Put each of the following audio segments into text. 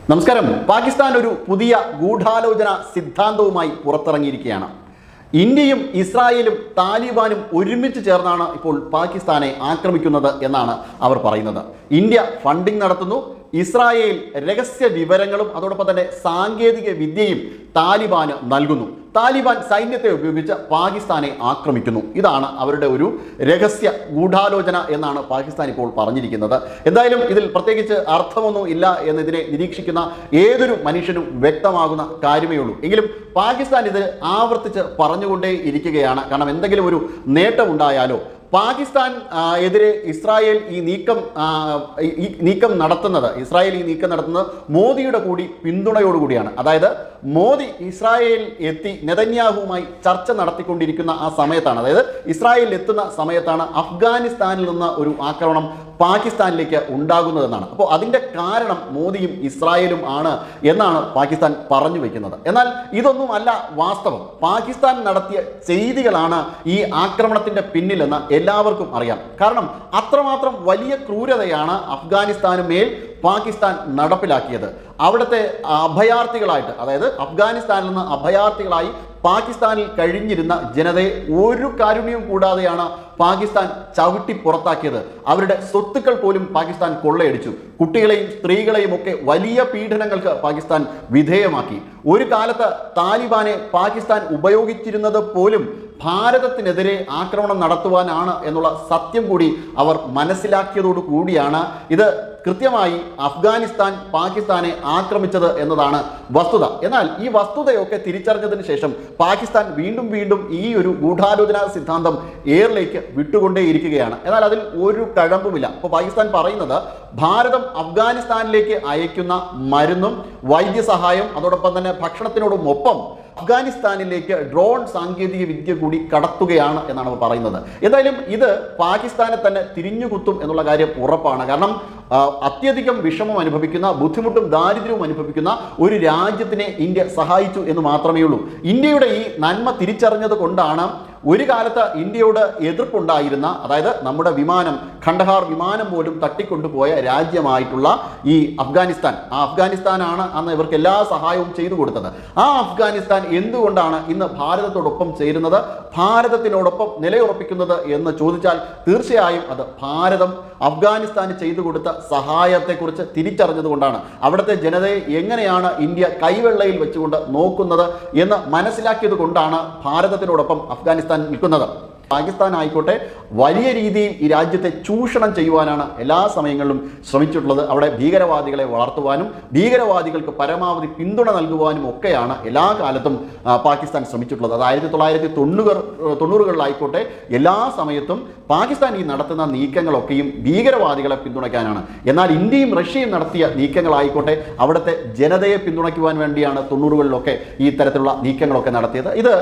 നമസ്കാരം. പാകിസ്ഥാൻ ഒരു പുതിയ ഗൂഢാലോചന സിദ്ധാന്തവുമായി പുറത്തിറങ്ങിയിരിക്കുകയാണ്. ഇന്ത്യയും ഇസ്രായേലും താലിബാനും ഒരുമിച്ച് ചേർന്നാണ് ഇപ്പോൾ പാകിസ്ഥാനെ ആക്രമിക്കുന്നത് എന്നാണ് അവർ പറയുന്നത്. ഇന്ത്യ ഫണ്ടിംഗ് നടത്തുന്നു, ഇസ്രായേൽ രഹസ്യ വിവരങ്ങളും അതോടൊപ്പം തന്നെ സാങ്കേതിക വിദ്യയും താലിബാന് നൽകുന്നു. താലിബാൻ സൈന്യത്തെ ഉപയോഗിച്ച് പാകിസ്ഥാനെ ആക്രമിക്കുന്നു. ഇതാണ് അവരുടെ ഒരു രഹസ്യ ഗൂഢാലോചന എന്നാണ് പാകിസ്ഥാൻ ഇപ്പോൾ പറഞ്ഞിരിക്കുന്നത്. എന്തായാലും ഇതിൽ പ്രത്യേകിച്ച് അർത്ഥമൊന്നും ഇല്ല എന്നതിനെ നിരീക്ഷിക്കുന്ന ഏതൊരു മനുഷ്യനും വ്യക്തമാകുന്ന കാര്യമേ ഉള്ളൂ. എങ്കിലും പാകിസ്ഥാൻ ഇത് ആവർത്തിച്ച് പറഞ്ഞുകൊണ്ടേ ഇരിക്കുകയാണ്. കാരണം എന്തെങ്കിലും ഒരു നേട്ടമുണ്ടായാലോ പാകിസ്ഥാൻ എതിരെ ഇസ്രായേൽ ഈ നീക്കം നടത്തുന്നത് മോദിയുടെ കൂടി പിന്തുണയോടുകൂടിയാണ്. അതായത് മോദി ഇസ്രായേൽ എത്തി നെതന്യാഹുവുമായി ചർച്ച നടത്തിക്കൊണ്ടിരിക്കുന്ന ആ സമയത്താണ്, അതായത് ഇസ്രായേലിൽ എത്തുന്ന സമയത്താണ് അഫ്ഗാനിസ്ഥാനിൽ നിന്ന് ഒരു ആക്രമണം പാകിസ്ഥാനിലേക്ക് ഉണ്ടാകുന്നതെന്നാണ്. അപ്പോൾ അതിൻ്റെ കാരണം മോദിയും ഇസ്രായേലും ആണ് എന്നാണ് പാകിസ്ഥാൻ പറഞ്ഞു വയ്ക്കുന്നത്. എന്നാൽ ഇതൊന്നും അല്ല വാസ്തവം. പാകിസ്ഥാൻ നടത്തിയ ചെയ്തികളാണ് ഈ ആക്രമണത്തിൻ്റെ പിന്നിലെന്ന് എല്ലാവർക്കും അറിയാം. കാരണം അത്രമാത്രം വലിയ ക്രൂരതയാണ് അഫ്ഗാനിസ്ഥാന് മേൽ പാകിസ്ഥാൻ നടപ്പിലാക്കിയത്. അവിടുത്തെ അഭയാർത്ഥികളായിട്ട്, അതായത് അഫ്ഗാനിസ്ഥാനിൽ നിന്ന് അഭയാർത്ഥികളായി പാകിസ്ഥാനിൽ കഴിഞ്ഞിരുന്ന ജനതയെ ഒരു കാരുണ്യവും കൂടാതെയാണ് പാകിസ്ഥാൻ ചവിട്ടി പുറത്താക്കിയത്. അവരുടെ സ്വത്തുക്കൾ പോലും പാകിസ്ഥാൻ കൊള്ളയടിച്ചു. കുട്ടികളെയും സ്ത്രീകളെയും ഒക്കെ വലിയ പീഡനങ്ങൾക്ക് പാകിസ്ഥാൻ വിധേയമാക്കി. ഒരു കാലത്ത് താലിബാനെ പാകിസ്ഥാൻ ഉപയോഗിച്ചിരുന്നത് പോലും ഭാരതത്തിനെതിരെ ആക്രമണം നടത്തുവാനാണ് എന്നുള്ള സത്യം കൂടി അവർ മനസ്സിലാക്കിയതോടു കൂടിയാണ് ഇത് കൃത്യമായി അഫ്ഗാനിസ്ഥാൻ പാകിസ്ഥാനെ ആക്രമിച്ചത് എന്നതാണ് വസ്തുത. എന്നാൽ ഈ വസ്തുതയൊക്കെ തിരിച്ചറിഞ്ഞതിന് ശേഷം പാകിസ്ഥാൻ വീണ്ടും ഈ ഒരു ഗൂഢാലോചന സിദ്ധാന്തം എയറിലേക്ക് വിട്ടുകൊണ്ടേയിരിക്കുകയാണ്. എന്നാൽ അതിൽ ഒരു കഴമ്പുമില്ല. ഇപ്പോൾ പാകിസ്ഥാൻ പറയുന്നത് ഭാരതം അഫ്ഗാനിസ്ഥാനിലേക്ക് അയക്കുന്ന മരുന്നും വൈദ്യസഹായം അതോടൊപ്പം തന്നെ ഭക്ഷണത്തിനോടൊപ്പം അഫ്ഗാനിസ്ഥാനിലേക്ക് ഡ്രോൺ സാങ്കേതിക വിദ്യ കൂടി കടത്തുകയാണ് എന്നാണ് പറയുന്നത്. എന്തായാലും ഇത് പാകിസ്ഥാനെ തന്നെ തിരിഞ്ഞുകുത്തും എന്നുള്ള കാര്യം ഉറപ്പാണ്. കാരണം അത്യധികം വിഷമം അനുഭവിക്കുന്ന, ബുദ്ധിമുട്ടും ദാരിദ്ര്യവും അനുഭവിക്കുന്ന ഒരു രാജ്യത്തിനെ ഇന്ത്യ സഹായിച്ചു എന്ന് മാത്രമേ ഉള്ളൂ. ഇന്ത്യയുടെ ഈ നന്മ തിരിച്ചറിഞ്ഞത് കൊണ്ടാണ് ഒരു കാലത്ത് ഇന്ത്യയോട് എതിർപ്പുണ്ടായിരുന്ന, അതായത് നമ്മുടെ വിമാനം, ഖണ്ഡഹാർ വിമാനം പോലും തട്ടിക്കൊണ്ടുപോയ രാജ്യമായിട്ടുള്ള ഈ അഫ്ഗാനിസ്ഥാൻ, ആ അഫ്ഗാനിസ്ഥാനാണ് അന്ന് ഇവർക്ക് എല്ലാ സഹായവും ചെയ്തു കൊടുത്തത്. ആ അഫ്ഗാനിസ്ഥാൻ എന്തുകൊണ്ടാണ് ഇന്ന് ഭാരതത്തോടൊപ്പം ചേരുന്നത്, ഭാരതത്തിനോടൊപ്പം നിലയുറപ്പിക്കുന്നത് എന്ന് ചോദിച്ചാൽ തീർച്ചയായും അത് ഭാരതം അഫ്ഗാനിസ്ഥാന് ചെയ്തു കൊടുത്ത സഹായത്തെക്കുറിച്ച് തിരിച്ചറിഞ്ഞതുകൊണ്ടാണ്. അവിടുത്തെ ജനതയെ എങ്ങനെയാണ് ഇന്ത്യ കൈവെള്ളയിൽ വെച്ചുകൊണ്ട് നോക്കുന്നത് എന്ന് മനസ്സിലാക്കിയത് കൊണ്ടാണ് ഭാരതത്തിനോടൊപ്പം അഫ്ഗാനിസ്ഥാൻ നിൽക്കുന്നത്. പാകിസ്ഥാൻ ആയിക്കോട്ടെ വലിയ രീതിയിൽ ഈ രാജ്യത്തെ ചൂഷണം ചെയ്യുവാനാണ് എല്ലാ സമയങ്ങളിലും ശ്രമിച്ചിട്ടുള്ളത്. അവിടെ ഭീകരവാദികളെ വളർത്തുവാനും ഭീകരവാദികൾക്ക് പരമാവധി പിന്തുണ നൽകുവാനും ഒക്കെയാണ് എല്ലാ കാലത്തും പാകിസ്ഥാൻ ശ്രമിച്ചിട്ടുള്ളത്. അത് 1990-കളിലായിക്കോട്ടെ എല്ലാ സമയത്തും പാകിസ്ഥാൻ ഈ നടത്തുന്ന നീക്കങ്ങളൊക്കെയും ഭീകരവാദികളെ പിന്തുണയ്ക്കാനാണ്. എന്നാൽ ഇന്ത്യയും റഷ്യയും നടത്തിയ നീക്കങ്ങളായിക്കോട്ടെ അവിടുത്തെ ജനതയെ പിന്തുണയ്ക്കുവാൻ വേണ്ടിയാണ് 90-കളിലൊക്കെ ഈ തരത്തിലുള്ള നീക്കങ്ങളൊക്കെ നടത്തിയത്. ഇത്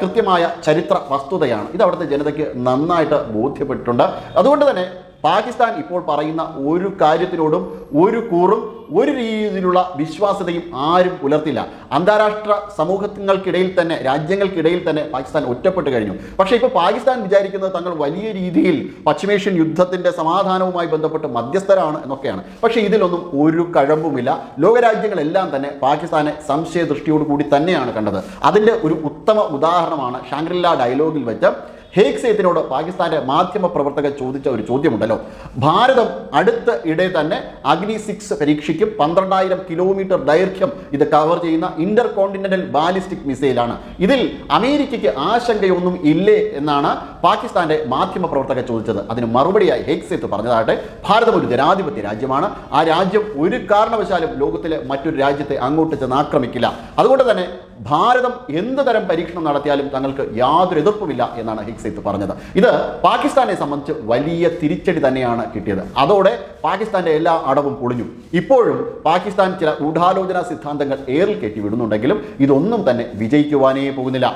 കൃത്യമായ ചരിത്ര വസ്തുതയാണ്. ഇത് അവിടുത്തെ ജനതയ്ക്ക് നന്നായിട്ട് ബോധ്യപ്പെട്ടിട്ടുണ്ട്. അതുകൊണ്ട് തന്നെ പാകിസ്ഥാൻ ഇപ്പോൾ പറയുന്ന ഒരു കാര്യത്തിനോടും ഒരു കൂറും ഒരു രീതിയിലുള്ള വിശ്വാസ്യതയും ആരും പുലർത്തില്ല. അന്താരാഷ്ട്ര സമൂഹങ്ങൾക്കിടയിൽ തന്നെ, രാജ്യങ്ങൾക്കിടയിൽ തന്നെ പാകിസ്ഥാൻ ഒറ്റപ്പെട്ട് കഴിഞ്ഞു. പക്ഷേ ഇപ്പോൾ പാകിസ്ഥാൻ വിചാരിക്കുന്നത് തങ്ങൾ വലിയ രീതിയിൽ പശ്ചിമേഷ്യൻ യുദ്ധത്തിൻ്റെ സമാധാനവുമായി ബന്ധപ്പെട്ട് മധ്യസ്ഥരാണ് എന്നൊക്കെയാണ്. പക്ഷേ ഇതിലൊന്നും ഒരു കഴമ്പുമില്ല. ലോകരാജ്യങ്ങളെല്ലാം തന്നെ പാകിസ്ഥാനെ സംശയദൃഷ്ടിയോടുകൂടി തന്നെയാണ് കണ്ടത്. അതിൻ്റെ ഒരു ഉത്തമ ഉദാഹരണമാണ് ഷാങ്ക്രില ഡയലോഗിൽ വെച്ച് ഹേഗ് സേത്തിനോട് പാകിസ്ഥാന്റെ മാധ്യമ പ്രവർത്തകർ ചോദിച്ച ഒരു ചോദ്യമുണ്ടല്ലോ. ഭാരതം അടുത്ത ഇടെ തന്നെ അഗ്നി 6 പരീക്ഷിക്കും. 12,000 കിലോമീറ്റർ ദൈർഘ്യം ഇത് കവർ ചെയ്യുന്ന ഇന്റർ കോണ്ടിനെന്റൽ ബാലിസ്റ്റിക് മിസൈലാണ്. ഇതിൽ അമേരിക്കയ്ക്ക് ആശങ്കയൊന്നും ഇല്ലേ എന്നാണ് പാകിസ്ഥാന്റെ മാധ്യമ പ്രവർത്തകർ ചോദിച്ചത്. അതിന് മറുപടിയായി ഹേഗ് സേത്ത് പറഞ്ഞതാകട്ടെ, ഭാരതം ഒരു ജനാധിപത്യ രാജ്യമാണ്. ആ രാജ്യം ഒരു കാരണവശാലും ലോകത്തിലെ മറ്റൊരു രാജ്യത്തെ അങ്ങോട്ട് ചെന്ന് ആക്രമിക്കില്ല. അതുകൊണ്ട് തന്നെ ഭാരതം എന്ത് തരം പരീക്ഷണം നടത്തിയാലും തങ്ങൾക്ക് യാതൊരു എതിർപ്പുമില്ല എന്നാണ് ഹേഗ് സേത്ത് പറഞ്ഞത്. ഇത് പാകിസ്ഥാനെ സംബന്ധിച്ച് വലിയ തിരിച്ചടി തന്നെയാണ് കിട്ടിയത്. അതോടെ പാകിസ്ഥാന്റെ എല്ലാ അടവും പൊളിഞ്ഞു. ഇപ്പോഴും പാകിസ്ഥാൻ ചില ഗൂഢാലോചന സിദ്ധാന്തങ്ങൾ ഏറിൽ കയറ്റി വിടുന്നുണ്ടെങ്കിലും ഇതൊന്നും തന്നെ വിജയിക്കുവാനേ പോകുന്നില്ല.